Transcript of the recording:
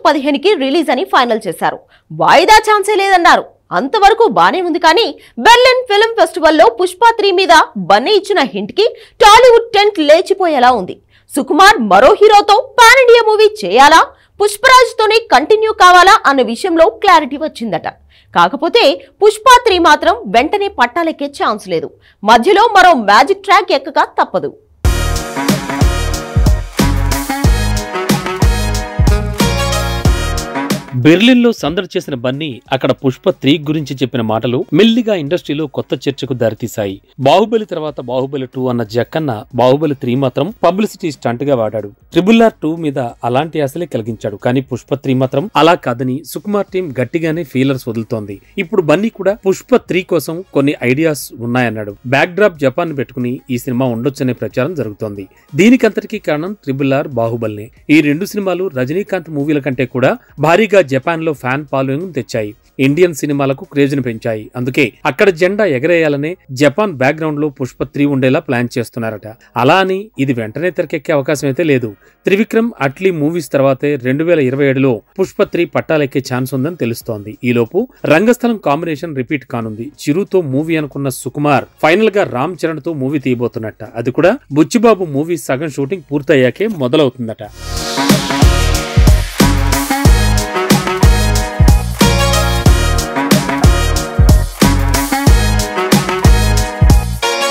15కి release అని final చేశారు. వాయిదా ఛాన్సే లేదన్నారు. అంతవరకు బానే ఉంది కానీ బెర్లిన్ ఫిల్మ్ ఫెస్టివల్లో పుష్ప 3 మీద బన్నీ ఇచ్చిన హింట్ కి టాలీవుడ్ టెంట్ లేచిపోయేలా ఉంది. సుకుమార్ మరో హీరోతో పాన్ ఇండియా మూవీ చేయాలా, పుష్పరాజ్ తోనే కంటిన్యూ కావాలా అన్న విషయంలో క్లారిటీ వచ్చిందట. కాకపోతే పుష్ప 3 మాత్రం వెంటనే పట్టాలెక్కే ఛాన్స్ లేదు. మధ్యలో మరో మ్యాజిక్ ట్రాక్ ఎక్కక తప్పదు. బెర్లిన్ లో సందడి చేసిన బన్నీ అక్కడ పుష్ప 3 గురించి చెప్పిన మాటలు మెల్లిగా ఇండస్ట్రీలో కొత్త చర్చకు దారితీశాయి. బాహుబలి తర్వాత బాహుబలి 2 అన్న జక్కన్న బాహుబలి 3 మాత్రం పబ్లిసిటీ స్టంట్ గా వాడాడు. RRR 2 మీద అలాంటి ఆశలే కలిగించాడు. కానీ పుష్ప 3 మాత్రం అలా కాదని సుకుమార్ టీం గట్టిగానే ఫీలర్స్ వదులుతోంది. ఇప్పుడు బన్నీ కూడా పుష్ప 3 కోసం కొన్ని ఐడియాస్ ఉన్నాయన్నాడు. బ్యాక్ డ్రాప్ జపాన్ పెట్టుకుని ఈ సినిమా ఉండొచ్చనే ప్రచారం జరుగుతోంది. దీనికంతటికీ కారణం RRR, బాహుబలినే. ఈ 2 సినిమాలు రజనీకాంత్ మూవీల కంటే కూడా భారీగా జపాన్ లో ఫ్యాన్ ఫాలోయింగ్ తెచ్చాయి. ఇండియన్ సినిమాలకు క్రేజ్ ని పెంచాయి. అందుకే అక్కడ జెండా ఎగరేయాలనే జపాన్ బ్యాక్గ్రౌండ్ లో పుష్ప 3 ఉండేలా ప్లాన్ చేస్తున్నారట. అలా అని ఇది వెంటనే తెరకెక్కే అవకాశం అయితే లేదు. త్రివిక్రమ్, అట్లీ మూవీస్ తర్వాతే 2027లో పుష్ప 3 పట్టాలెక్కే ఛాన్స్ ఉందని తెలుస్తోంది. ఈలోపు రంగస్థలం కాంబినేషన్ రిపీట్ కానుంది. చిరుతో మూవీ అనుకున్న సుకుమార్ ఫైనల్ గా రామ్ చరణ్ తో మూవీ తీయబోతున్నట్ట. అది కూడా బుచ్చిబాబు మూవీ సగం షూటింగ్ పూర్తయ్యాకే మొదలవుతుందట.